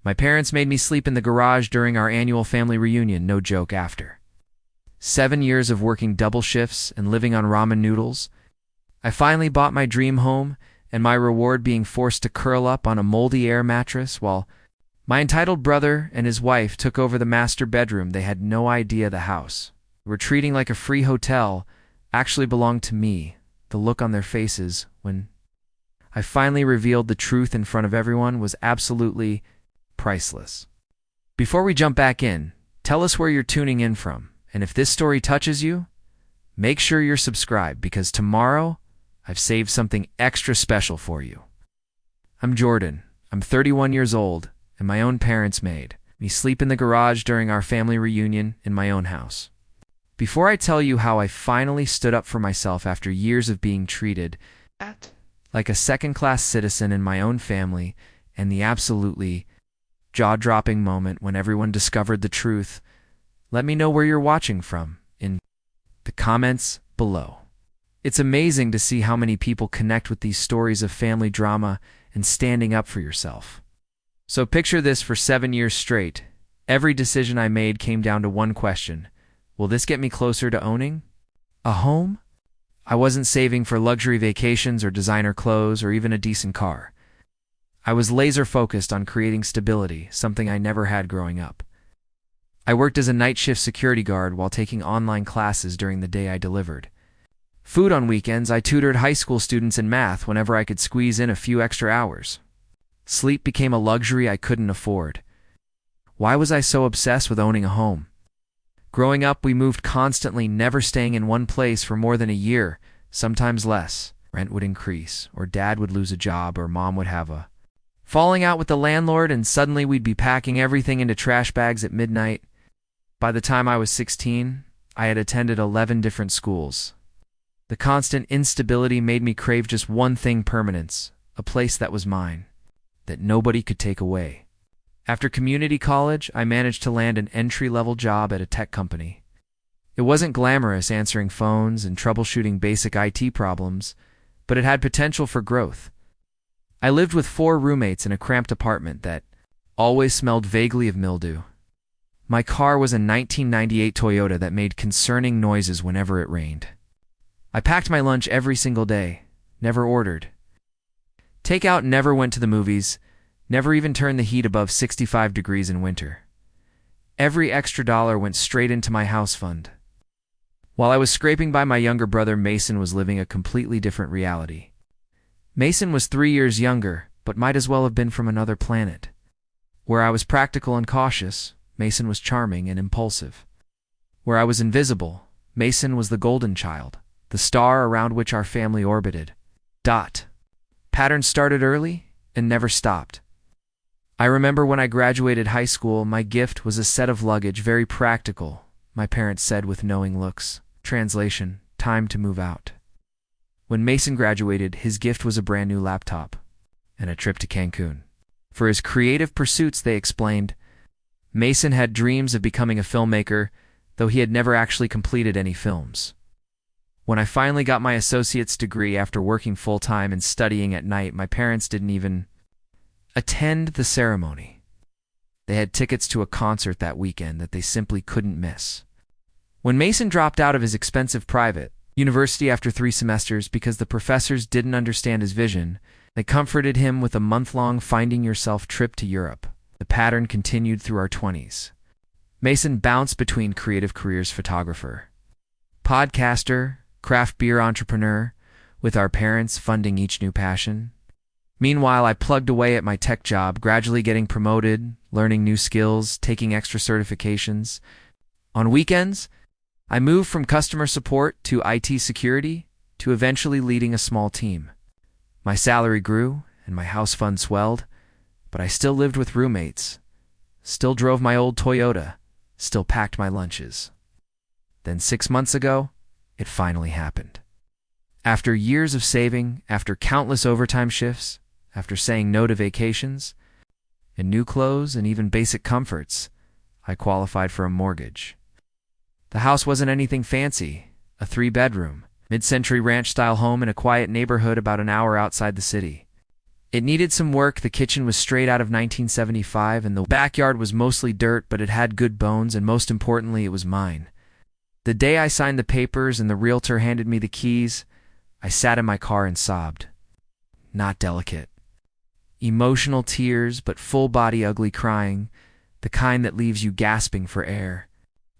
My parents made me sleep in the garage during our annual family reunion, no joke after 7 years of working double shifts and living on ramen noodles, I finally bought my dream home, and my reward being forced to curl up on a moldy air mattress while my entitled brother and his wife took over the master bedroom. They had no idea the house we were treating like a free hotel actually belonged to me. The look on their faces when I finally revealed the truth in front of everyone was absolutely priceless. Before we jump back in, tell us where you're tuning in from, and if this story touches you, make sure you're subscribed because tomorrow I've saved something extra special for you. I'm Jordan. I'm 31 years old, and my own parents made me sleep in the garage during our family reunion in my own house. Before I tell you how I finally stood up for myself after years of being treated like a second-class citizen in my own family and the absolutely jaw-dropping moment when everyone discovered the truth, let me know where you're watching from in the comments below. It's amazing to see how many people connect with these stories of family drama and standing up for yourself. So picture this: for 7 years straight, every decision I made came down to one question: will this get me closer to owning a home? I wasn't saving for luxury vacations or designer clothes or even a decent car. I was laser-focused on creating stability, something I never had growing up. I worked as a night shift security guard while taking online classes during the day I delivered food on weekends. I tutored high school students in math whenever I could squeeze in a few extra hours. Sleep became a luxury I couldn't afford. Why was I so obsessed with owning a home? Growing up, we moved constantly, never staying in one place for more than a year, sometimes less. Rent would increase, or dad would lose a job, or mom would have a falling out with the landlord, and suddenly we'd be packing everything into trash bags at midnight. By the time I was 16, I had attended 11 different schools. The constant instability made me crave just one thing: permanence, a place that was mine, that nobody could take away. After community college, I managed to land an entry-level job at a tech company. It wasn't glamorous, answering phones and troubleshooting basic IT problems, but it had potential for growth. I lived with 4 roommates in a cramped apartment that always smelled vaguely of mildew. My car was a 1998 Toyota that made concerning noises whenever it rained. I packed my lunch every single day, never ordered takeout, never went to the movies, never even turned the heat above 65 degrees in winter. Every extra dollar went straight into my house fund. While I was scraping by, my younger brother Mason was living a completely different reality. Mason was 3 years younger, but might as well have been from another planet. Where I was practical and cautious, Mason was charming and impulsive. Where I was invisible, Mason was the golden child, the star around which our family orbited. Patterns started early and never stopped. I remember when I graduated high school, my gift was a set of luggage, very practical, my parents said with knowing looks. Translation: time to move out. When Mason graduated, his gift was a brand new laptop and a trip to Cancun. For his creative pursuits, they explained. Mason had dreams of becoming a filmmaker, though he had never actually completed any films. When I finally got my associate's degree after working full-time and studying at night, my parents didn't even attend the ceremony. They had tickets to a concert that weekend that they simply couldn't miss. When Mason dropped out of his expensive private university after 3 semesters because the professors didn't understand his vision, they comforted him with a month-long Finding Yourself trip to Europe. The pattern continued through our 20s. Mason bounced between creative careers: photographer, podcaster, craft beer entrepreneur, with our parents funding each new passion. Meanwhile, I plugged away at my tech job, gradually getting promoted, learning new skills, taking extra certifications. On weekends, I moved from customer support to IT security to eventually leading a small team. My salary grew and my house fund swelled, but I still lived with roommates, still drove my old Toyota, still packed my lunches. Then 6 months ago, it finally happened. After years of saving, after countless overtime shifts, after saying no to vacations and new clothes and even basic comforts, I qualified for a mortgage. The house wasn't anything fancy, a 3-bedroom, mid-century ranch-style home in a quiet neighborhood about an hour outside the city. It needed some work. The kitchen was straight out of 1975, and the backyard was mostly dirt, but it had good bones, and most importantly, it was mine. The day I signed the papers and the realtor handed me the keys, I sat in my car and sobbed. Not delicate. Emotional tears, but full-body ugly crying, the kind that leaves you gasping for air.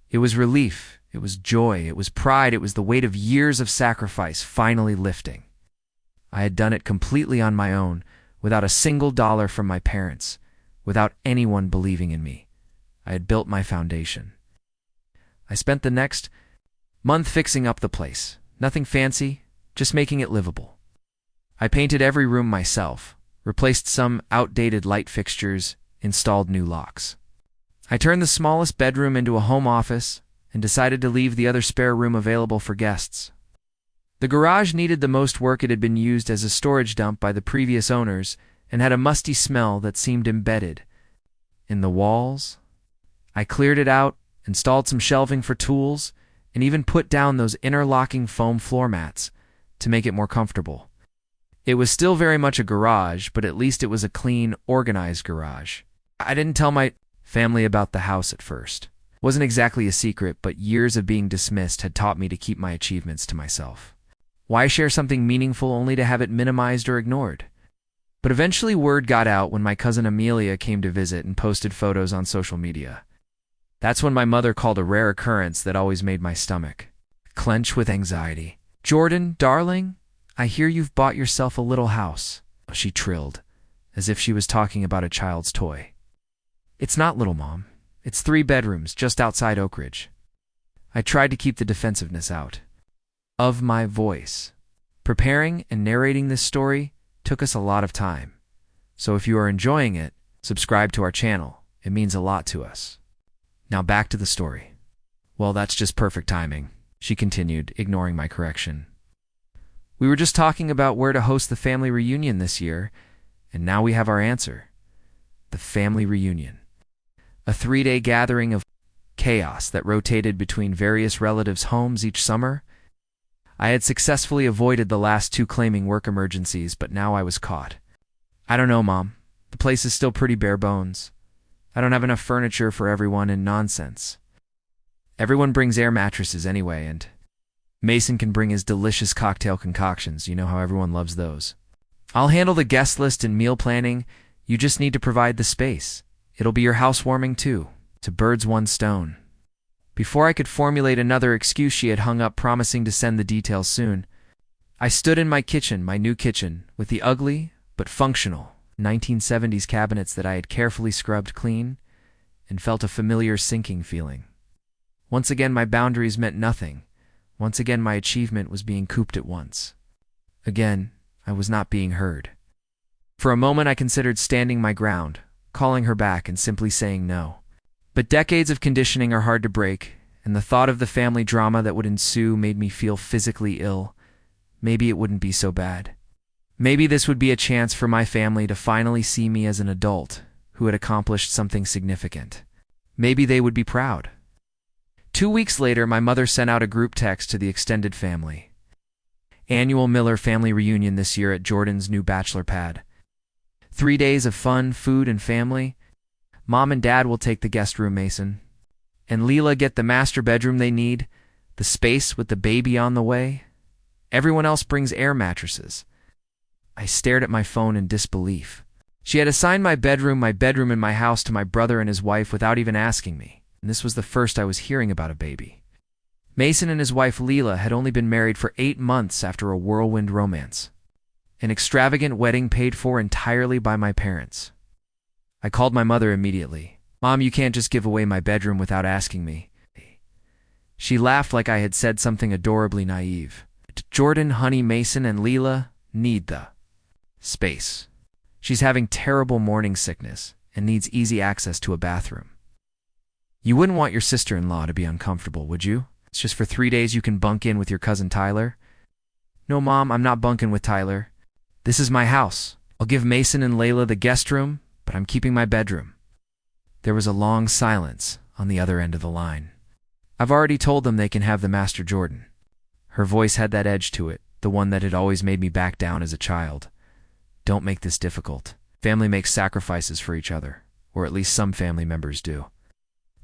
It was relief, it was joy, it was pride, it was the weight of years of sacrifice finally lifting. I had done it completely on my own, without a single dollar from my parents, without anyone believing in me. I had built my foundation. I spent the next month fixing up the place. Nothing fancy, just making it livable. I painted every room myself, replaced some outdated light fixtures, installed new locks. I turned the smallest bedroom into a home office and decided to leave the other spare room available for guests. The garage needed the most work. It had been used as a storage dump by the previous owners and had a musty smell that seemed embedded in the walls. I cleared it out, installed some shelving for tools, and even put down those interlocking foam floor mats to make it more comfortable. It was still very much a garage, but at least it was a clean, organized garage. I didn't tell my family about the house at first. It wasn't exactly a secret, but years of being dismissed had taught me to keep my achievements to myself. Why share something meaningful only to have it minimized or ignored? But eventually word got out when my cousin Amelia came to visit and posted photos on social media. That's when my mother called a rare occurrence that always made my stomach clench with anxiety. "Jordan, darling, I hear you've bought yourself a little house," she trilled, as if she was talking about a child's toy. "It's not little, Mom. It's 3 bedrooms just outside Oak Ridge." I tried to keep the defensiveness out of my voice. Preparing and narrating this story took us a lot of time. So if you are enjoying it, subscribe to our channel. It means a lot to us. Now back to the story. "Well, that's just perfect timing," she continued, ignoring my correction. "We were just talking about where to host the family reunion this year, and now we have our answer. The family reunion. A 3-day gathering of chaos that rotated between various relatives' homes each summer. I had successfully avoided the last 2 claiming work emergencies, but now I was caught. I don't know, Mom. The place is still pretty bare bones. I don't have enough furniture for everyone and nonsense. Everyone brings air mattresses anyway, and Mason can bring his delicious cocktail concoctions. You know how everyone loves those. I'll handle the guest list and meal planning. You just need to provide the space. It'll be your housewarming too. To birds one stone." Before I could formulate another excuse, she had hung up, promising to send the details soon. I stood in my kitchen, my new kitchen, with the ugly but functional 1970s cabinets that I had carefully scrubbed clean, and felt a familiar sinking feeling. Once again, my boundaries meant nothing. Once again, my achievement was being cooped at once. Again, I was not being heard. For a moment, I considered standing my ground, calling her back and simply saying no. But decades of conditioning are hard to break, and the thought of the family drama that would ensue made me feel physically ill. Maybe it wouldn't be so bad. Maybe this would be a chance for my family to finally see me as an adult who had accomplished something significant. Maybe they would be proud. 2 weeks later, my mother sent out a group text to the extended family. "Annual Miller family reunion this year at Jordan's new bachelor pad. 3 days of fun, food, and family. Mom and Dad will take the guest room, Mason. And Leela get the master bedroom they need, the space with the baby on the way. Everyone else brings air mattresses." I stared at my phone in disbelief. She had assigned my bedroom in my house to my brother and his wife without even asking me, and this was the first I was hearing about a baby. Mason and his wife Leela had only been married for 8 months after a whirlwind romance. An extravagant wedding paid for entirely by my parents. I called my mother immediately. "Mom, you can't just give away my bedroom without asking me." She laughed like I had said something adorably naive. "Jordan, honey, Mason, and Leela need the space. She's having terrible morning sickness and needs easy access to a bathroom. You wouldn't want your sister-in-law to be uncomfortable, would you? It's just for 3 days you can bunk in with your cousin Tyler." "No, Mom, I'm not bunking with Tyler. This is my house. I'll give Mason and Layla the guest room, but I'm keeping my bedroom." There was a long silence on the other end of the line. "I've already told them they can have the Master Jordan." Her voice had that edge to it, the one that had always made me back down as a child. Don't make this difficult. Family makes sacrifices for each other, or at least some family members do.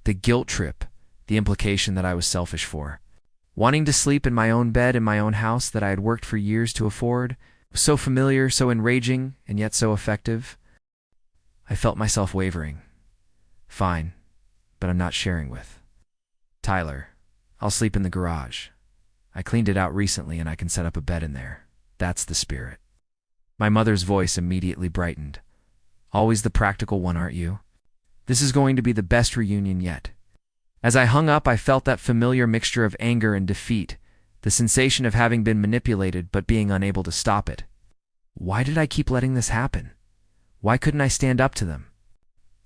The guilt trip, the implication that I was selfish for. Wanting to sleep in my own bed in my own house that I had worked for years to afford, was so familiar, so enraging, and yet so effective. I felt myself wavering. Fine, but I'm not sharing with Tyler. I'll sleep in the garage. I cleaned it out recently and I can set up a bed in there. That's the spirit. My mother's voice immediately brightened. Always the practical one, aren't you? This is going to be the best reunion yet. As I hung up, I felt that familiar mixture of anger and defeat, the sensation of having been manipulated but being unable to stop it. Why did I keep letting this happen? Why couldn't I stand up to them?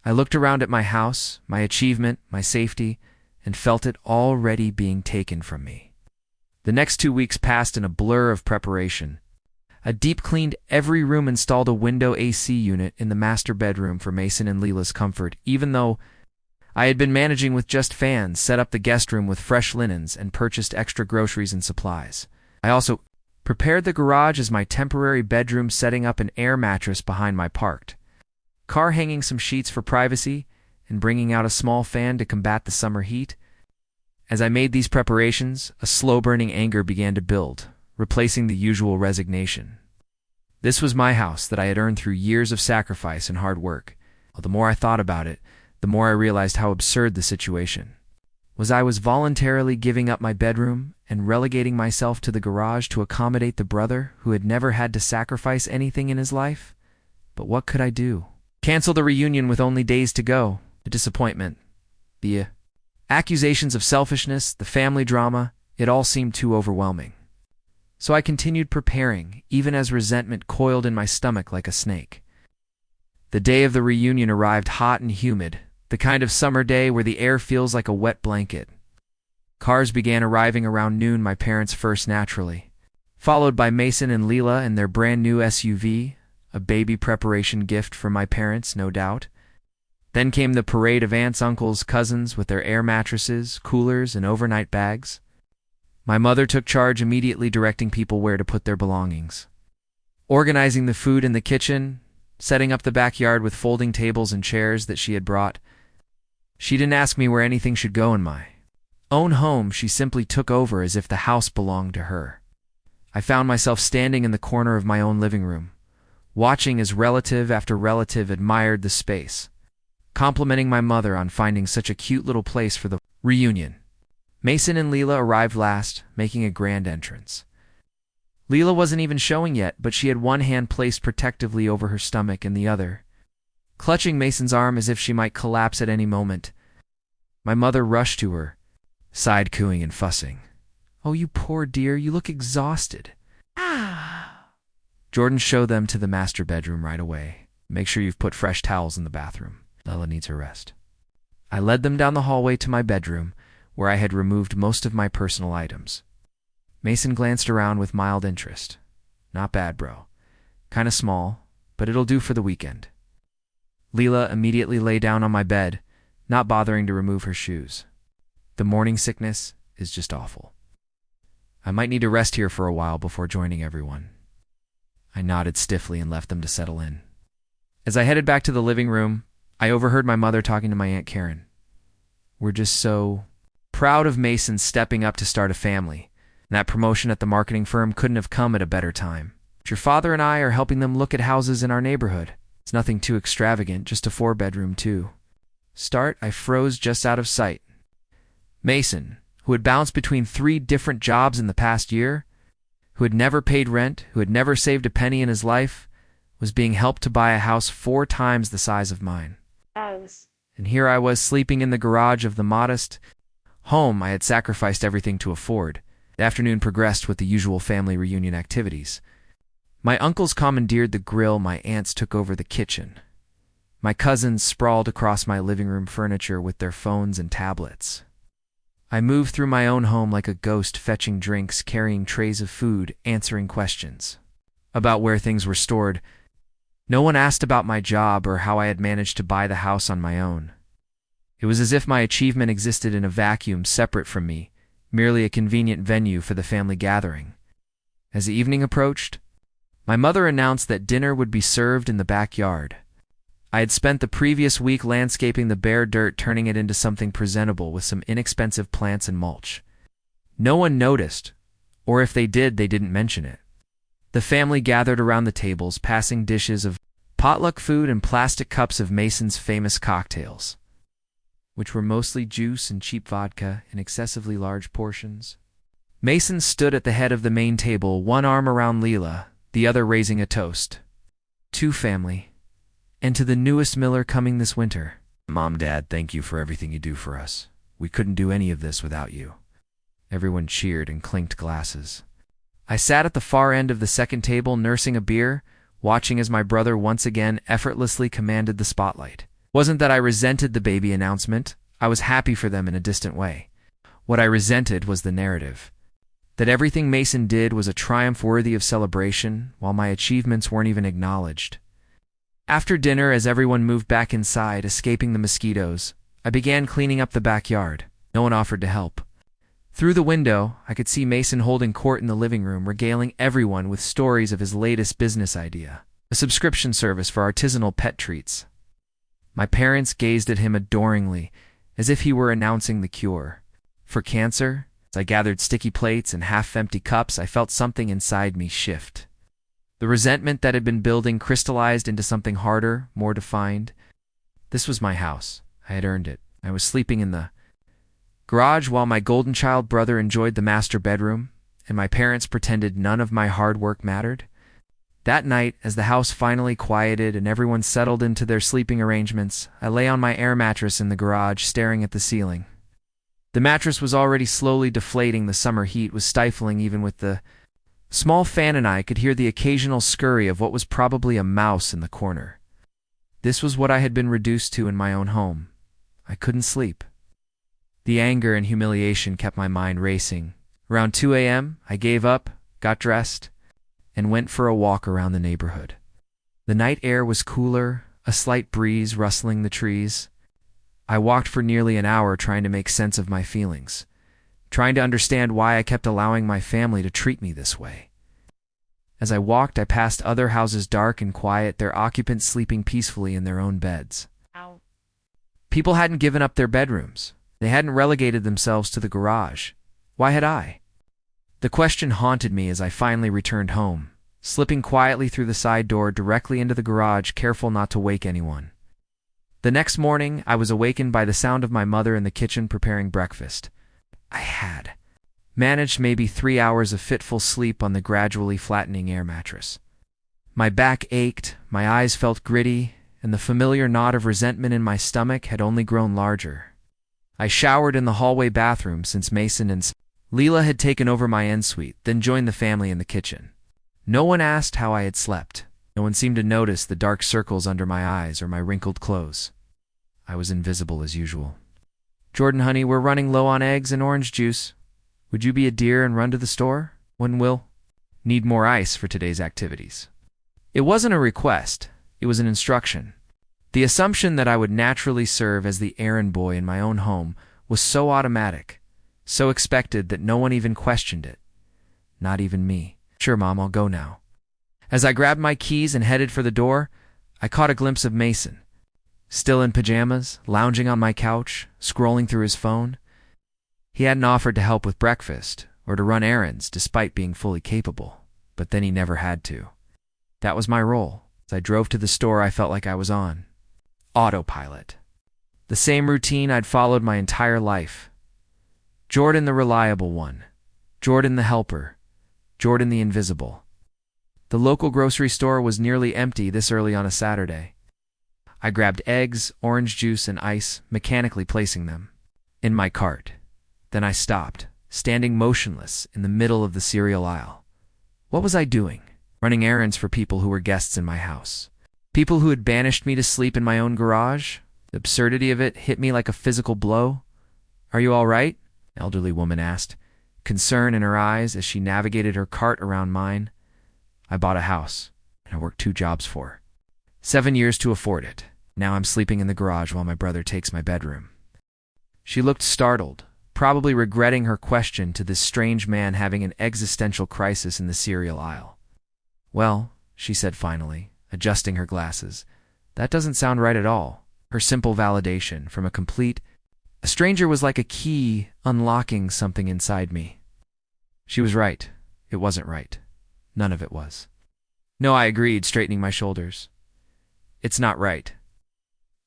I looked around at my house, my achievement, my safety, and felt it already being taken from me. The next 2 weeks passed in a blur of preparation. I deep-cleaned every room, installed a window AC unit in the master bedroom for Mason and Leela's comfort, even though I had been managing with just fans, set up the guest room with fresh linens, and purchased extra groceries and supplies. I also prepared the garage as my temporary bedroom, setting up an air mattress behind my parked car, hanging some sheets for privacy, and bringing out a small fan to combat the summer heat. As I made these preparations, a slow-burning anger began to build, replacing the usual resignation. This was my house that I had earned through years of sacrifice and hard work. The more I thought about it, the more I realized how absurd the situation was. I was voluntarily giving up my bedroom and relegating myself to the garage to accommodate the brother who had never had to sacrifice anything in his life. But what could I do? Cancel the reunion with only days to go? The disappointment, the accusations of selfishness, the family drama, it all seemed too overwhelming. So I continued preparing, even as resentment coiled in my stomach like a snake. The day of the reunion arrived, hot and humid, the kind of summer day where the air feels like a wet blanket. Cars began arriving around noon, my parents first naturally, followed by Mason and Leela and their brand new SUV, a baby preparation gift for my parents, no doubt. Then came the parade of aunts, uncles, cousins with their air mattresses, coolers, and overnight bags. My mother took charge, immediately directing people where to put their belongings, organizing the food in the kitchen, setting up the backyard with folding tables and chairs that she had brought. She didn't ask me where anything should go in my own home. She simply took over as if the house belonged to her. I found myself standing in the corner of my own living room, watching as relative after relative admired the space, complimenting my mother on finding such a cute little place for the reunion. Mason and Leela arrived last, making a grand entrance. Leela wasn't even showing yet, but she had one hand placed protectively over her stomach and the other clutching Mason's arm as if she might collapse at any moment. My mother rushed to her, side cooing and fussing. "Oh, you poor dear, you look exhausted." "Jordan, show them to the master bedroom right away. Make sure you've put fresh towels in the bathroom. Leela needs her rest." I led them down the hallway to my bedroom, where I had removed most of my personal items. Mason glanced around with mild interest. "Not bad, bro. Kinda small, but it'll do for the weekend." Leela immediately lay down on my bed, not bothering to remove her shoes. "The morning sickness is just awful. I might need to rest here for a while before joining everyone." I nodded stiffly and left them to settle in. As I headed back to the living room, I overheard my mother talking to my Aunt Karen. "We're just so proud of Mason stepping up to start a family. And that promotion at the marketing firm couldn't have come at a better time. Your father and I are helping them look at houses in our neighborhood. It's nothing too extravagant, just a 4-bedroom too." I froze just out of sight. Mason, who had bounced between 3 different jobs in the past year, who had never paid rent, who had never saved a penny in his life, was being helped to buy a house 4 times the size of mine. And here I was sleeping in the garage of the modest home I had sacrificed everything to afford. The afternoon progressed with the usual family reunion activities. My uncles commandeered the grill, my aunts took over the kitchen. My cousins sprawled across my living room furniture with their phones and tablets. I moved through my own home like a ghost, fetching drinks, carrying trays of food, answering questions about where things were stored. No one asked about my job or how I had managed to buy the house on my own. It was as if my achievement existed in a vacuum separate from me, merely a convenient venue for the family gathering. As the evening approached, My mother announced that dinner would be served in the backyard. I had spent the previous week landscaping the bare dirt, turning it into something presentable with some inexpensive plants and mulch. No one noticed, or if they did, they didn't mention it. The family gathered around the tables, passing dishes of potluck food and plastic cups of Mason's famous cocktails, which were mostly juice and cheap vodka in excessively large portions. Mason stood at the head of the main table, one arm around Leela, the other raising a toast. To family, and to the newest Miller coming this winter. Mom, Dad, thank you for everything you do for us. We couldn't do any of this without you. Everyone cheered and clinked glasses. I sat at the far end of the second table, nursing a beer, watching as my brother once again effortlessly commanded the spotlight. Wasn't that I resented the baby announcement. I was happy for them in a distant way. What I resented was the narrative. That everything Mason did was a triumph worthy of celebration, while my achievements weren't even acknowledged. After dinner, as everyone moved back inside, escaping the mosquitoes, I began cleaning up the backyard. No one offered to help. Through the window, I could see Mason holding court in the living room, regaling everyone with stories of his latest business idea, a subscription service for artisanal pet treats. My parents gazed at him adoringly, as if he were announcing the cure for cancer. As I gathered sticky plates and half-empty cups, I felt something inside me shift. The resentment that had been building crystallized into something harder, more defined. This was my house. I had earned it. I was sleeping in the garage while my golden child brother enjoyed the master bedroom, and my parents pretended none of my hard work mattered. That night, as the house finally quieted and everyone settled into their sleeping arrangements, I lay on my air mattress in the garage, staring at the ceiling. The mattress was already slowly deflating. The summer heat was stifling even with the small fan, and I could hear the occasional scurry of what was probably a mouse in the corner. This was what I had been reduced to in my own home. I couldn't sleep. The anger and humiliation kept my mind racing. Around 2 a.m., I gave up, got dressed, and went for a walk around the neighborhood. The night air was cooler, a slight breeze rustling the trees. I walked for nearly an hour, trying to make sense of my feelings, trying to understand why I kept allowing my family to treat me this way. As I walked, I passed other houses, dark and quiet, their occupants sleeping peacefully in their own beds. Ow. People hadn't given up their bedrooms. They hadn't relegated themselves to the garage. Why had I? The question haunted me as I finally returned home, slipping quietly through the side door directly into the garage, careful not to wake anyone. The next morning, I was awakened by the sound of my mother in the kitchen preparing breakfast. I had managed maybe 3 hours of fitful sleep on the gradually flattening air mattress. My back ached, my eyes felt gritty, and the familiar knot of resentment in my stomach had only grown larger. I showered in the hallway bathroom since Mason and Leela had taken over my ensuite, then joined the family in the kitchen. No one asked how I had slept. No one seemed to notice the dark circles under my eyes or my wrinkled clothes. I was invisible as usual. Jordan, honey, we're running low on eggs and orange juice. Would you be a dear and run to the store? When will? Need more ice for today's activities. It wasn't a request. It was an instruction. The assumption that I would naturally serve as the errand boy in my own home was so automatic, so expected that no one even questioned it. Not even me. Sure, Mom, I'll go now. As I grabbed my keys and headed for the door, I caught a glimpse of Mason, still in pajamas, lounging on my couch, scrolling through his phone. He hadn't offered to help with breakfast or to run errands despite being fully capable, but then he never had to. That was my role. As I drove to the store, I felt like I was on autopilot. The same routine I'd followed my entire life. Jordan the reliable one. Jordan the helper. Jordan the invisible. The local grocery store was nearly empty this early on a Saturday. I grabbed eggs, orange juice, and ice, mechanically placing them in my cart. Then I stopped, standing motionless in the middle of the cereal aisle. What was I doing? Running errands for people who were guests in my house. People who had banished me to sleep in my own garage? The absurdity of it hit me like a physical blow. Are you all right? An elderly woman asked, concern in her eyes as she navigated her cart around mine. I bought a house, and I worked 2 jobs for 7 years to afford it. Now I'm sleeping in the garage while my brother takes my bedroom. She looked startled, probably regretting her question to this strange man having an existential crisis in the cereal aisle. Well, she said finally, adjusting her glasses. That doesn't sound right at all. Her simple validation from a stranger was like a key unlocking something inside me. She was right. It wasn't right. None of it was. No, I agreed, straightening my shoulders. It's not right.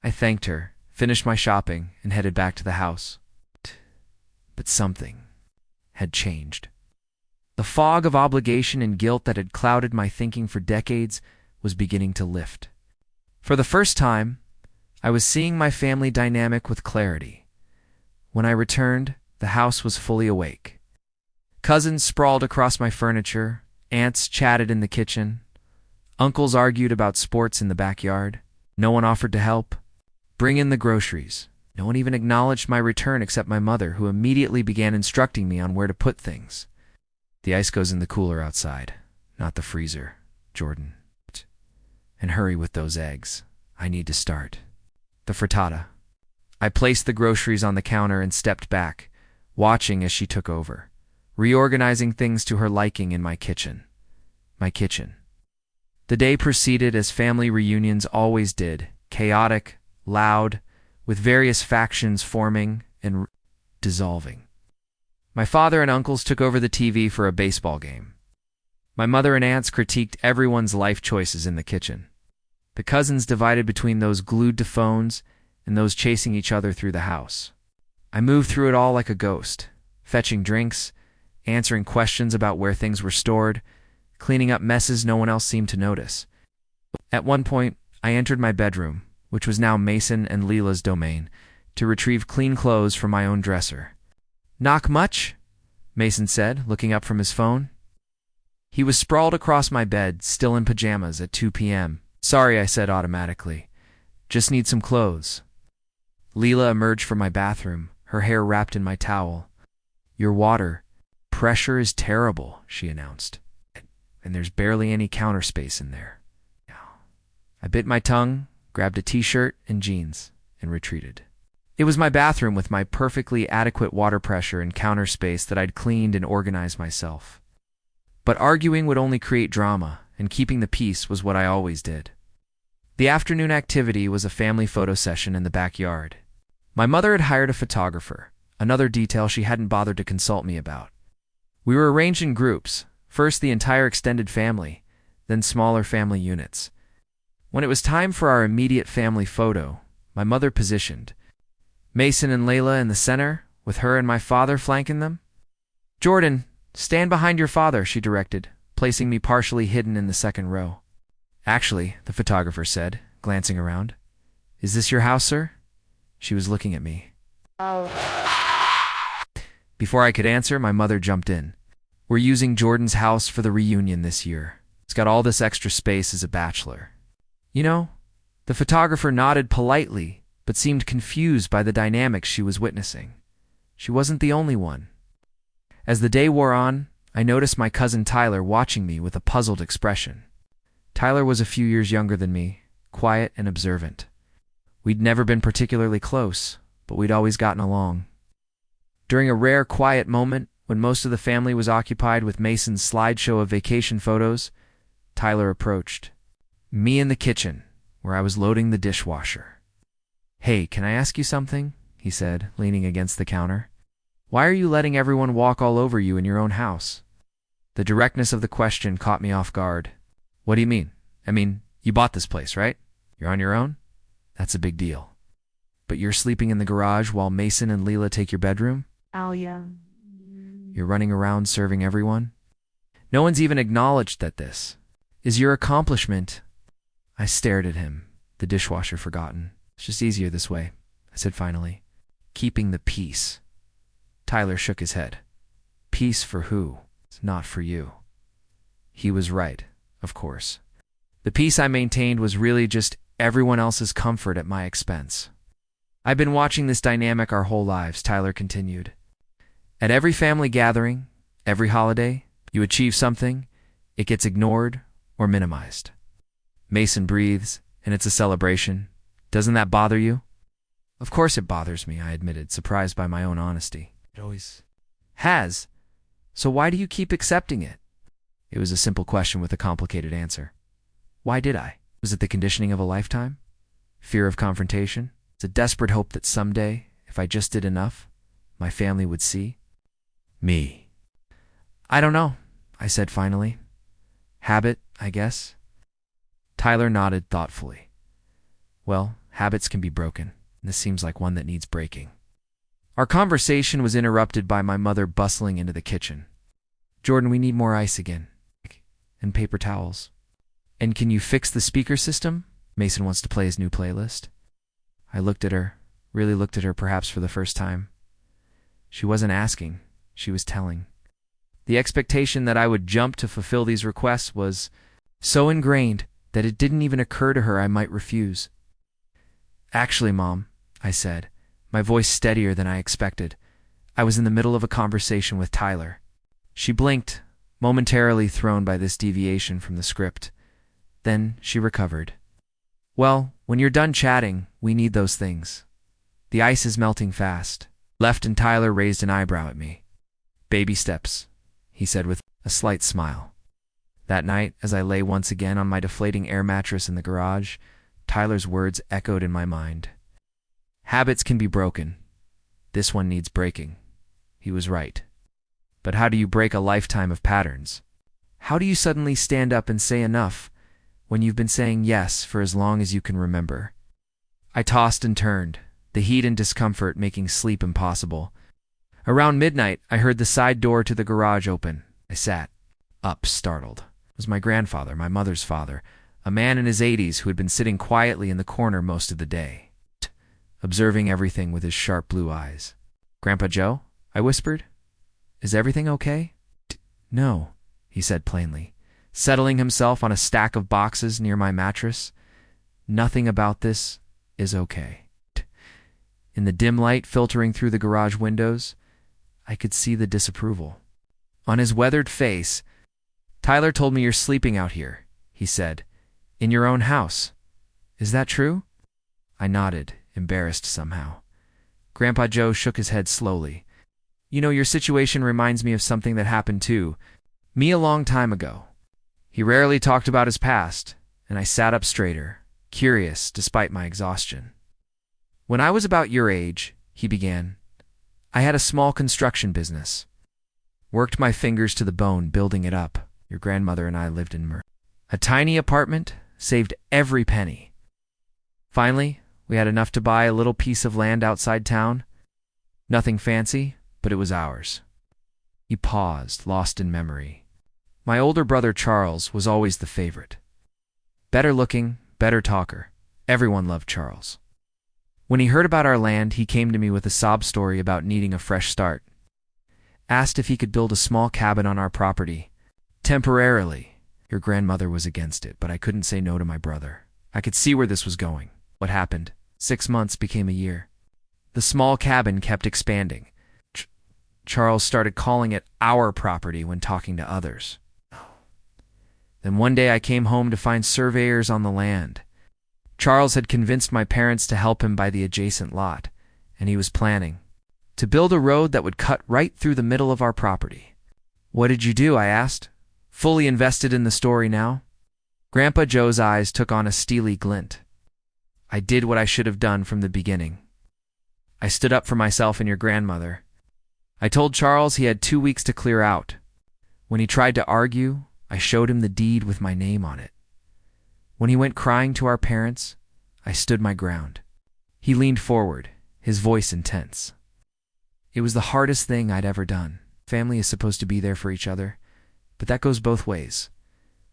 I thanked her, finished my shopping, and headed back to the house. But something had changed. The fog of obligation and guilt that had clouded my thinking for decades was beginning to lift. For the first time, I was seeing my family dynamic with clarity. When I returned, the house was fully awake. Cousins sprawled across my furniture, aunts chatted in the kitchen, uncles argued about sports in the backyard. No one offered to help. Bring in the groceries. No one even acknowledged my return except my mother, who immediately began instructing me on where to put things. The ice goes in the cooler outside, not the freezer, Jordan. And hurry with those eggs. I need to start. The frittata. I placed the groceries on the counter and stepped back, watching as she took over, reorganizing things to her liking in my kitchen. My kitchen. The day proceeded as family reunions always did, chaotic, loud, with various factions forming and dissolving. My father and uncles took over the TV for a baseball game. My mother and aunts critiqued everyone's life choices in the kitchen. The cousins divided between those glued to phones and those chasing each other through the house. I moved through it all like a ghost, fetching drinks, answering questions about where things were stored, cleaning up messes no one else seemed to notice. At one point, I entered my bedroom, which was now Mason and Leela's domain, to retrieve clean clothes from my own dresser. "Knock much?" Mason said, looking up from his phone. He was sprawled across my bed, still in pajamas, at 2 p.m. "Sorry," I said automatically. "Just need some clothes." Leela emerged from my bathroom, her hair wrapped in my towel. "Your water pressure is terrible," she announced. "And there's barely any counter space in there." I bit my tongue, grabbed a t-shirt and jeans, and retreated. It was my bathroom with my perfectly adequate water pressure and counter space that I'd cleaned and organized myself. But arguing would only create drama, and keeping the peace was what I always did. The afternoon activity was a family photo session in the backyard. My mother had hired a photographer, another detail she hadn't bothered to consult me about. We were arranged in groups, first the entire extended family, then smaller family units. When it was time for our immediate family photo, my mother positioned Mason and Layla in the center, with her and my father flanking them. "Jordan, stand behind your father," she directed, placing me partially hidden in the second row. "Actually," the photographer said, glancing around. "Is this your house, sir?" She was looking at me. Before I could answer, my mother jumped in. "We're using Jordan's house for the reunion this year. It's got all this extra space as a bachelor." You know, the photographer nodded politely, but seemed confused by the dynamics she was witnessing. She wasn't the only one. As the day wore on, I noticed my cousin Tyler watching me with a puzzled expression. Tyler was a few years younger than me, quiet and observant. We'd never been particularly close, but we'd always gotten along. During a rare quiet moment, when most of the family was occupied with Mason's slideshow of vacation photos, Tyler approached. Me in the kitchen, where I was loading the dishwasher. "Hey, can I ask you something?" he said, leaning against the counter. "Why are you letting everyone walk all over you in your own house?" The directness of the question caught me off guard. "What do you mean? I mean, you bought this place, right? You're on your own? That's a big deal. But you're sleeping in the garage while Mason and Leela take your bedroom? Oh, yeah. You're running around serving everyone? No one's even acknowledged that this is your accomplishment." I stared at him, the dishwasher forgotten. "It's just easier this way," I said finally. "Keeping the peace." Tyler shook his head. "Peace for who? It's not for you." He was right, of course. The peace I maintained was really just everyone else's comfort at my expense. "I've been watching this dynamic our whole lives," Tyler continued. "At every family gathering, every holiday, you achieve something, it gets ignored or minimized. Mason breathes, and it's a celebration. Doesn't that bother you?" "Of course it bothers me," I admitted, surprised by my own honesty. "It always has. So why do you keep accepting it?" It was a simple question with a complicated answer. Why did I? Was it the conditioning of a lifetime? Fear of confrontation? It's a desperate hope that someday, if I just did enough, my family would see me. I don't know, I said finally. Habit, I guess. Tyler nodded thoughtfully. Well, habits can be broken. This seems like one that needs breaking. Our conversation was interrupted by my mother bustling into the kitchen. Jordan, we need more ice again. And paper towels. And can you fix the speaker system? Mason wants to play his new playlist. I looked at her, really looked at her perhaps for the first time. She wasn't asking, she was telling. The expectation that I would jump to fulfill these requests was so ingrained that it didn't even occur to her I might refuse. Actually, Mom, I said, my voice steadier than I expected. I was in the middle of a conversation with Tyler. She blinked, momentarily thrown by this deviation from the script. Then she recovered. Well, when you're done chatting, we need those things. The ice is melting fast. Left and Tyler raised an eyebrow at me. Baby steps, he said with a slight smile. That night, as I lay once again on my deflating air mattress in the garage, Tyler's words echoed in my mind. Habits can be broken. This one needs breaking. He was right. But how do you break a lifetime of patterns? How do you suddenly stand up and say enough when you've been saying yes for as long as you can remember? I tossed and turned, the heat and discomfort making sleep impossible. Around midnight, I heard the side door to the garage open. I sat up, startled. It was my grandfather, my mother's father, a man in his 80s who had been sitting quietly in the corner most of the day, observing everything with his sharp blue eyes. Grandpa Joe? I whispered. Is everything okay? No, he said plainly, settling himself on a stack of boxes near my mattress. Nothing about this is okay. In the dim light filtering through the garage windows, I could see the disapproval. On his weathered face, Tyler told me you're sleeping out here, he said. In your own house. Is that true? I nodded, embarrassed somehow. Grandpa Joe shook his head slowly. You know, your situation reminds me of something that happened too. Me a long time ago. He rarely talked about his past, and I sat up straighter, curious despite my exhaustion. When I was about your age, he began, I had a small construction business. Worked my fingers to the bone building it up. Your grandmother and I lived in a tiny apartment, saved every penny. Finally, we had enough to buy a little piece of land outside town. Nothing fancy, but it was ours. He paused, lost in memory. My older brother Charles was always the favorite. Better looking, better talker. Everyone loved Charles. When he heard about our land, he came to me with a sob story about needing a fresh start. Asked if he could build a small cabin on our property. Temporarily. Your grandmother was against it, but I couldn't say no to my brother. I could see where this was going. What happened? 6 months became a year. The small cabin kept expanding. Charles started calling it our property when talking to others. Then one day I came home to find surveyors on the land. Charles had convinced my parents to help him buy the adjacent lot, and he was planning to build a road that would cut right through the middle of our property. What did you do? I asked. Fully invested in the story now? Grandpa Joe's eyes took on a steely glint. I did what I should have done from the beginning. I stood up for myself and your grandmother. I told Charles he had 2 weeks to clear out. When he tried to argue, I showed him the deed with my name on it. When he went crying to our parents, I stood my ground. He leaned forward, his voice intense. It was the hardest thing I'd ever done. Family is supposed to be there for each other, but that goes both ways.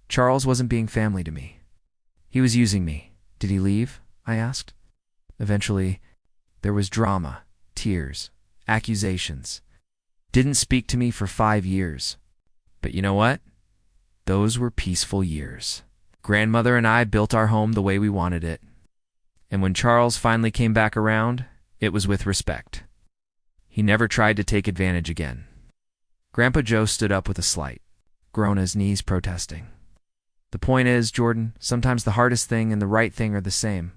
Charles wasn't being family to me. He was using me. Did he leave? I asked. Eventually, there was drama, tears, accusations. Didn't speak to me for 5 years. But you know what? Those were peaceful years. Grandmother and I built our home the way we wanted it. And when Charles finally came back around, it was with respect. He never tried to take advantage again. Grandpa Joe stood up with a slight groan, his knees protesting. The point is, Jordan, sometimes the hardest thing and the right thing are the same.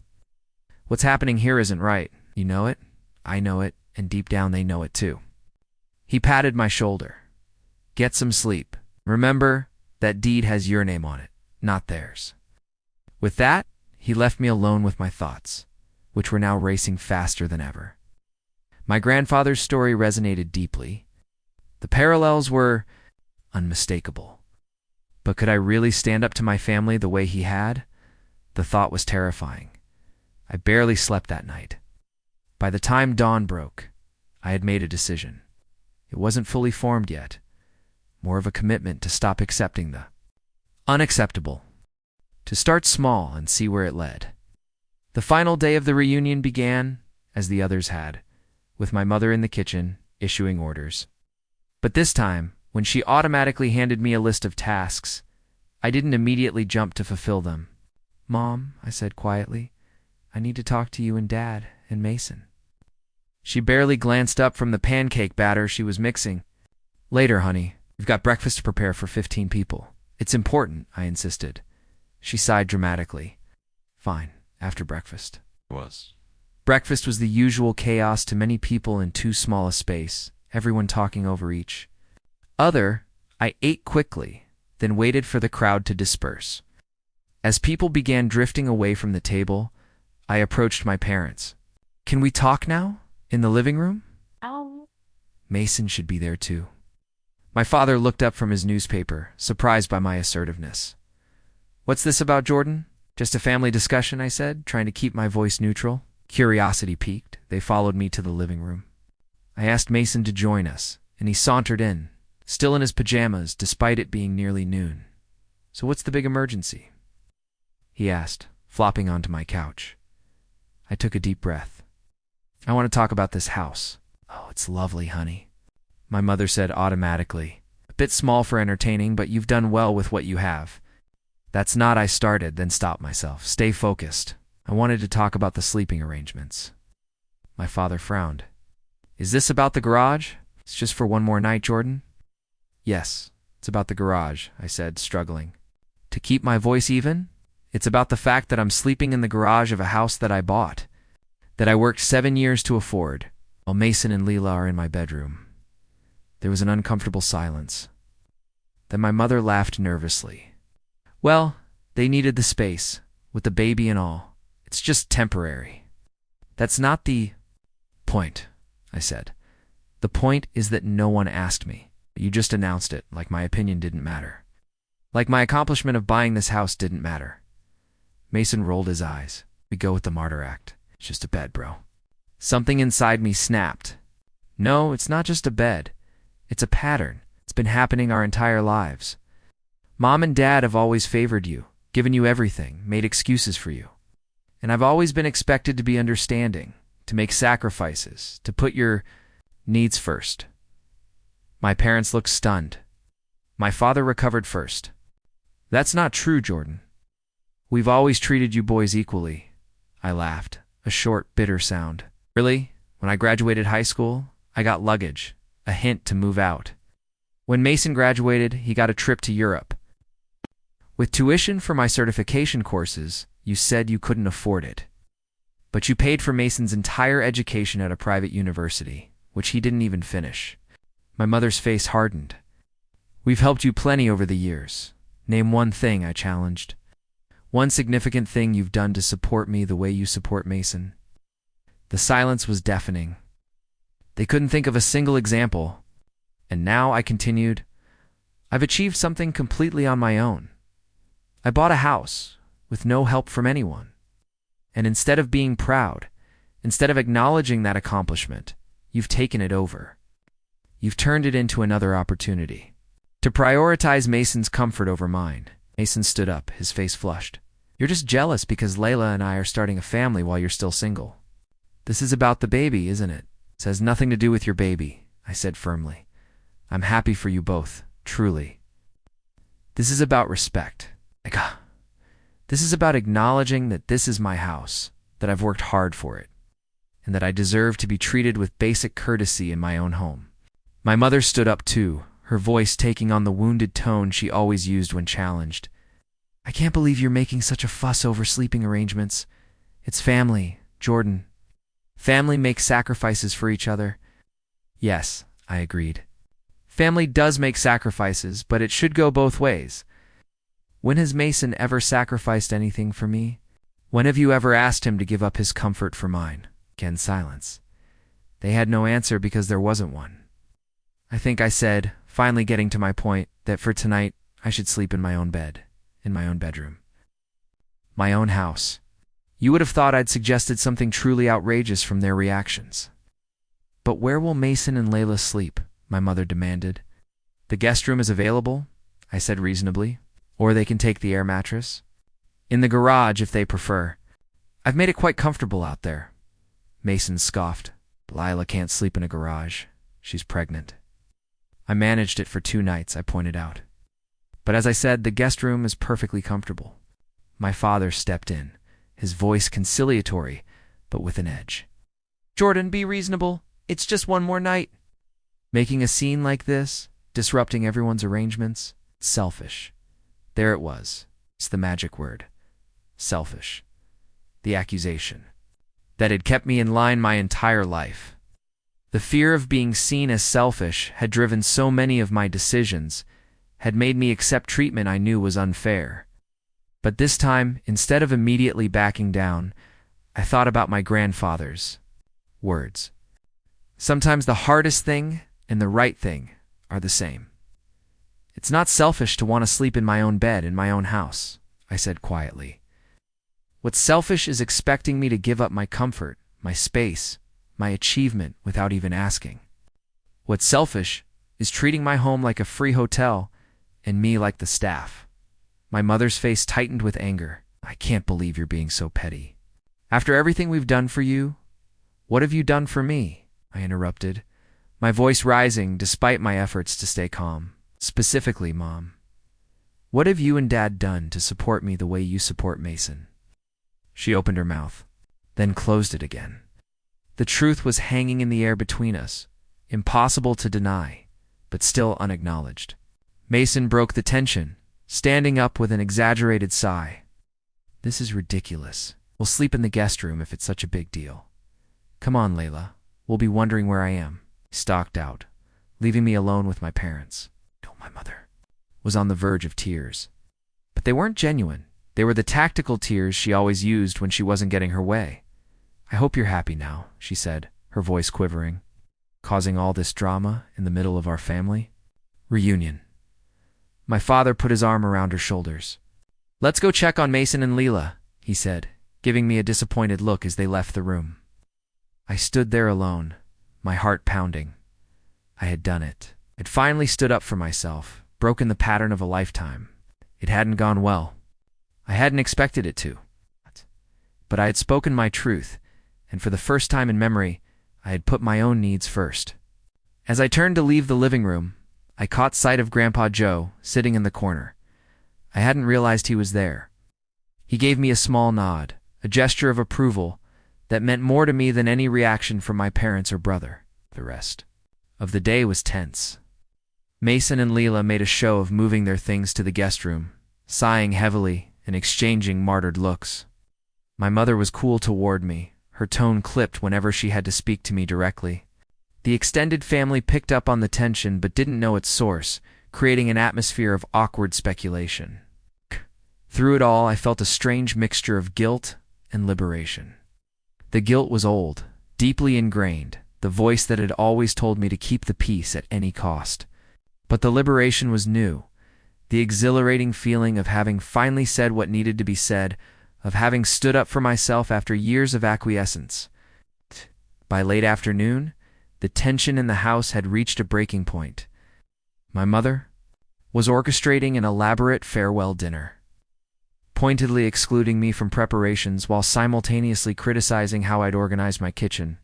What's happening here isn't right. You know it, I know it, and deep down they know it too. He patted my shoulder. Get some sleep. Remember, that deed has your name on it, not theirs. With that, he left me alone with my thoughts, which were now racing faster than ever. My grandfather's story resonated deeply. The parallels were unmistakable. But could I really stand up to my family the way he had? The thought was terrifying. I barely slept that night. By the time dawn broke, I had made a decision. It wasn't fully formed yet, more of a commitment to stop accepting the unacceptable, to start small and see where it led. The final day of the reunion began, as the others had, with my mother in the kitchen, issuing orders. But this time, when she automatically handed me a list of tasks, I didn't immediately jump to fulfill them. "Mom," I said quietly, "I need to talk to you and Dad and Mason." She barely glanced up from the pancake batter she was mixing. "Later, honey. We've got breakfast to prepare for 15 people. It's important," I insisted. She sighed dramatically. "Fine, after breakfast." Breakfast was the usual chaos to many people in too small a space, everyone talking over each other. I ate quickly, then waited for the crowd to disperse. As people began drifting away from the table, I approached my parents. "Can we talk now? In the living room?" Ow. Mason should be there too. My father looked up from his newspaper, surprised by my assertiveness. "What's this about, Jordan?" "Just a family discussion," I said, trying to keep my voice neutral. Curiosity piqued. They followed me to the living room. I asked Mason to join us, and he sauntered in, still in his pajamas despite it being nearly noon. "So what's the big emergency?" he asked, flopping onto my couch. I took a deep breath. "I want to talk about this house." "Oh, it's lovely, honey," my mother said automatically. "A bit small for entertaining, but you've done well with what you have." "That's not," I started, then stopped myself. "Stay focused. I wanted to talk about the sleeping arrangements." My father frowned. "Is this about the garage? It's just for one more night, Jordan?" "Yes, it's about the garage," I said, struggling. To keep my voice even, it's about the fact that I'm sleeping in the garage of a house that I bought, that I worked 7 years to afford, while Mason and Leela are in my bedroom. There was an uncomfortable silence. Then my mother laughed nervously. "Well, they needed the space, with the baby and all. It's just temporary." "That's not the point," I said. "The point is that no one asked me. You just announced it, like my opinion didn't matter. Like my accomplishment of buying this house didn't matter." Mason rolled his eyes. "We go with the martyr act. It's just a bed, bro." Something inside me snapped. "No, it's not just a bed. It's a pattern. It's been happening our entire lives. Mom and Dad have always favored you, given you everything, made excuses for you. And I've always been expected to be understanding, to make sacrifices, to put your needs first." My parents looked stunned. My father recovered first. "That's not true, Jordan. We've always treated you boys equally." I laughed, a short, bitter sound. "Really? When I graduated high school, I got luggage, a hint to move out. When Mason graduated, he got a trip to Europe. With tuition for my certification courses, you said you couldn't afford it. But you paid for Mason's entire education at a private university, which he didn't even finish." My mother's face hardened. "We've helped you plenty over the years. Name one thing," I challenged. "One significant thing you've done to support me the way you support Mason." The silence was deafening. They couldn't think of a single example. And now, I continued, I've achieved something completely on my own. I bought a house, with no help from anyone. And instead of being proud, instead of acknowledging that accomplishment, you've taken it over. You've turned it into another opportunity to prioritize Mason's comfort over mine. Mason stood up, his face flushed. "You're just jealous because Layla and I are starting a family while you're still single. This is about the baby, isn't it?" "This has nothing to do with your baby," I said firmly. "I'm happy for you both, truly. This is about respect. This is about acknowledging that this is my house, that I've worked hard for it, and that I deserve to be treated with basic courtesy in my own home." My mother stood up too, her voice taking on the wounded tone she always used when challenged. "I can't believe you're making such a fuss over sleeping arrangements. It's family, Jordan. Family makes sacrifices for each other." "Yes," I agreed. "Family does make sacrifices, but it should go both ways. When has Mason ever sacrificed anything for me? When have you ever asked him to give up his comfort for mine? Again, silence. They had no answer because there wasn't one. I think I said, finally getting to my point, that for tonight I should sleep in my own bed, in my own bedroom. My own house. You would have thought I'd suggested something truly outrageous from their reactions. But where will Mason and Layla sleep? My mother demanded. The guest room is available, I said reasonably, or they can take the air mattress. In the garage if they prefer. I've made it quite comfortable out there. Mason scoffed. Lila can't sleep in a garage. She's pregnant. I managed it for 2 nights, I pointed out. But as I said, the guest room is perfectly comfortable. My father stepped in, his voice conciliatory, but with an edge. Jordan, be reasonable. It's just one more night. Making a scene like this, disrupting everyone's arrangements, selfish. There it was. It's the magic word. Selfish. The accusation. That had kept me in line my entire life. The fear of being seen as selfish had driven so many of my decisions, had made me accept treatment I knew was unfair. But this time, instead of immediately backing down, I thought about my grandfather's words. Sometimes the hardest thing and the right thing are the same. It's not selfish to want to sleep in my own bed in my own house, I said quietly. What's selfish is expecting me to give up my comfort, my space, my achievement without even asking. What's selfish is treating my home like a free hotel and me like the staff. My mother's face tightened with anger. I can't believe you're being so petty. After everything we've done for you, what have you done for me? I interrupted, my voice rising despite my efforts to stay calm. Specifically, Mom, what have you and Dad done to support me the way you support Mason? She opened her mouth, then closed it again. The truth was hanging in the air between us, impossible to deny, but still unacknowledged. Mason broke the tension, standing up with an exaggerated sigh. This is ridiculous. We'll sleep in the guest room if it's such a big deal. Come on, Layla. We'll be wondering where I am. He stalked out, leaving me alone with my parents. My mother was on the verge of tears. But they weren't genuine. They were the tactical tears she always used when she wasn't getting her way. I hope you're happy now, she said, her voice quivering. Causing all this drama in the middle of our family? Reunion. My father put his arm around her shoulders. Let's go check on Mason and Leela, he said, giving me a disappointed look as they left the room. I stood there alone, my heart pounding. I had done it. I'd finally stood up for myself, broken the pattern of a lifetime. It hadn't gone well. I hadn't expected it to. But I had spoken my truth, and for the first time in memory, I had put my own needs first. As I turned to leave the living room, I caught sight of Grandpa Joe sitting in the corner. I hadn't realized he was there. He gave me a small nod, a gesture of approval that meant more to me than any reaction from my parents or brother. The rest of the day was tense. Mason and Leela made a show of moving their things to the guest room, sighing heavily and exchanging martyred looks. My mother was cool toward me, her tone clipped whenever she had to speak to me directly. The extended family picked up on the tension but didn't know its source, creating an atmosphere of awkward speculation. Through it all, I felt a strange mixture of guilt and liberation. The guilt was old, deeply ingrained, the voice that had always told me to keep the peace at any cost. But the liberation was new, the exhilarating feeling of having finally said what needed to be said, of having stood up for myself after years of acquiescence. By late afternoon, the tension in the house had reached a breaking point. My mother was orchestrating an elaborate farewell dinner, pointedly excluding me from preparations while simultaneously criticizing how I'd organized my kitchen.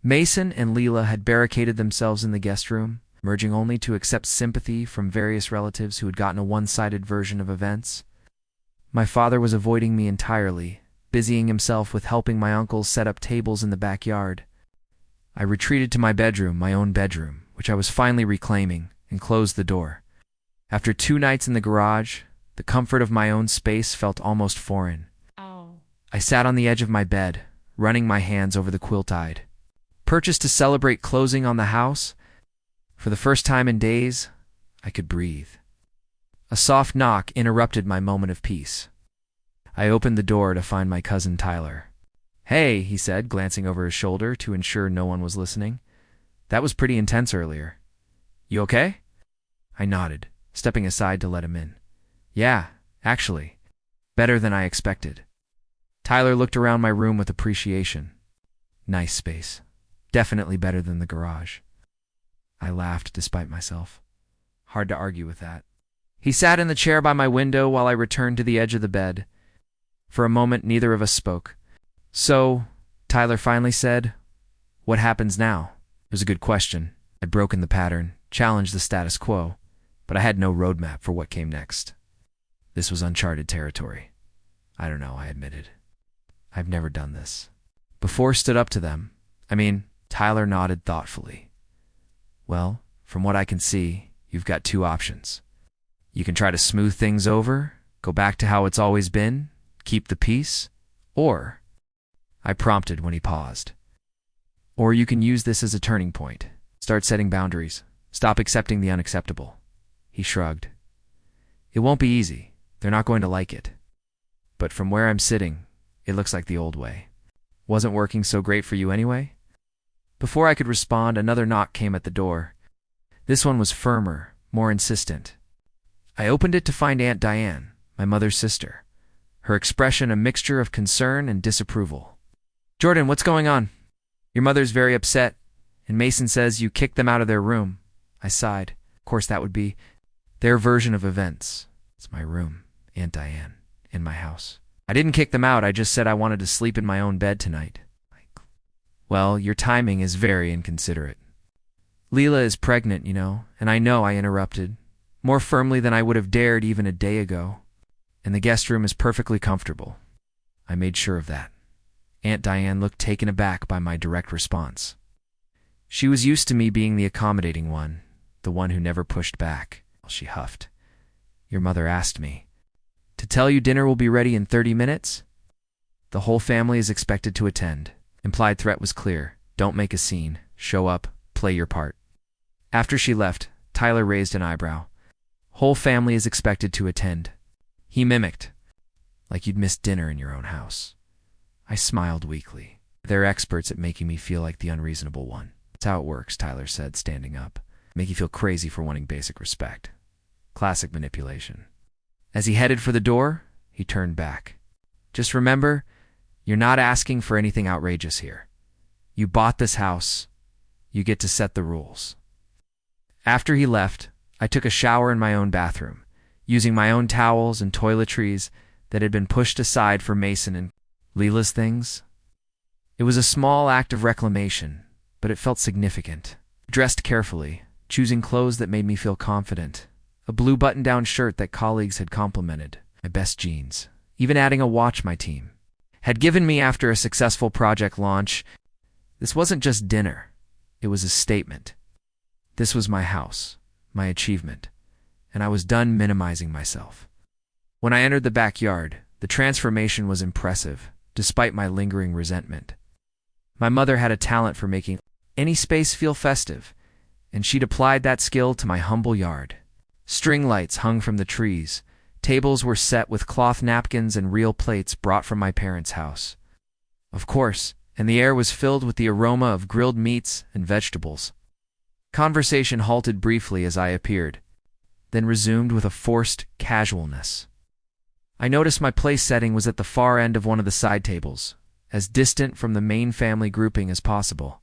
Mason and Leela had barricaded themselves in the guest room, emerging only to accept sympathy from various relatives who had gotten a one-sided version of events. My father was avoiding me entirely, busying himself with helping my uncles set up tables in the backyard. I retreated to my bedroom, my own bedroom, which I was finally reclaiming, and closed the door. After 2 nights in the garage, the comfort of my own space felt almost foreign. I sat on the edge of my bed, running my hands over the quilt-eyed. Purchased to celebrate closing on the house, for the first time in days, I could breathe. A soft knock interrupted my moment of peace. I opened the door to find my cousin Tyler. "Hey," he said, glancing over his shoulder to ensure no one was listening. "That was pretty intense earlier. You okay?" I nodded, stepping aside to let him in. "Yeah, actually. Better than I expected." Tyler looked around my room with appreciation. "Nice space. Definitely better than the garage." I laughed despite myself. Hard to argue with that. He sat in the chair by my window while I returned to the edge of the bed. For a moment, neither of us spoke. "So," Tyler finally said, "what happens now?" It was a good question. I'd broken the pattern, challenged the status quo, but I had no roadmap for what came next. This was uncharted territory. "I don't know," I admitted. "I've never done this before." Stood up to them. Tyler nodded thoughtfully. "Well, from what I can see, you've got two options. You can try to smooth things over, go back to how it's always been, keep the peace, or," I prompted when he paused, "or you can use this as a turning point. Start setting boundaries. Stop accepting the unacceptable." He shrugged. "It won't be easy. They're not going to like it. But from where I'm sitting, it looks like the old way. Wasn't working so great for you anyway?" Before I could respond, another knock came at the door. This one was firmer, more insistent. I opened it to find Aunt Diane, my mother's sister, her expression a mixture of concern and disapproval. "Jordan, what's going on? Your mother's very upset, and Mason says you kicked them out of their room." I sighed. Of course that would be their version of events. "It's my room, Aunt Diane, in my house. I didn't kick them out, I just said I wanted to sleep in my own bed tonight." "Well, your timing is very inconsiderate. Leela is pregnant, and I know," I interrupted, more firmly than I would have dared even a day ago. "And the guest room is perfectly comfortable." I made sure of that. Aunt Diane looked taken aback by my direct response. She was used to me being the accommodating one, the one who never pushed back. She huffed. "Your mother asked me to tell you dinner will be ready in 30 minutes? The whole family is expected to attend." Implied threat was clear. Don't make a scene. Show up. Play your part. After she left, Tyler raised an eyebrow. "Whole family is expected to attend." He mimicked. "Like you'd missed dinner in your own house." I smiled weakly. "They're experts at making me feel like the unreasonable one." "That's how it works," Tyler said, standing up. "Make you feel crazy for wanting basic respect." Classic manipulation. As he headed for the door, he turned back. "Just remember, you're not asking for anything outrageous here. You bought this house. You get to set the rules." After he left, I took a shower in my own bathroom, using my own towels and toiletries that had been pushed aside for Mason and Leela's things. It was a small act of reclamation, but it felt significant. I dressed carefully, choosing clothes that made me feel confident. A blue button-down shirt that colleagues had complimented, my best jeans, even adding a watch my team had given me after a successful project launch. This wasn't just dinner. It was a statement. This was my house, my achievement, and I was done minimizing myself. When I entered the backyard, the transformation was impressive, despite my lingering resentment. My mother had a talent for making any space feel festive, and she'd applied that skill to my humble yard. String lights hung from the trees. Tables were set with cloth napkins and real plates brought from my parents' house. Of course, and the air was filled with the aroma of grilled meats and vegetables. Conversation halted briefly as I appeared, then resumed with a forced casualness. I noticed my place setting was at the far end of one of the side tables, as distant from the main family grouping as possible.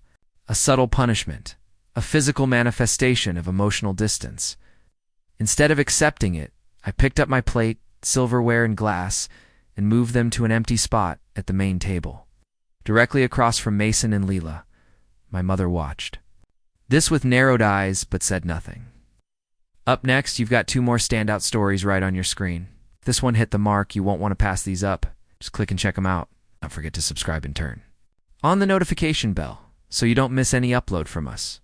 A subtle punishment, a physical manifestation of emotional distance. Instead of accepting it, I picked up my plate, silverware, and glass and moved them to an empty spot at the main table, directly across from Mason and Leela. My mother watched. This with narrowed eyes, but said nothing. Up next, you've got 2 more standout stories right on your screen. If this one hit the mark, you won't want to pass these up. Just click and check them out. Don't forget to subscribe in turn. On the notification bell, so you don't miss any upload from us.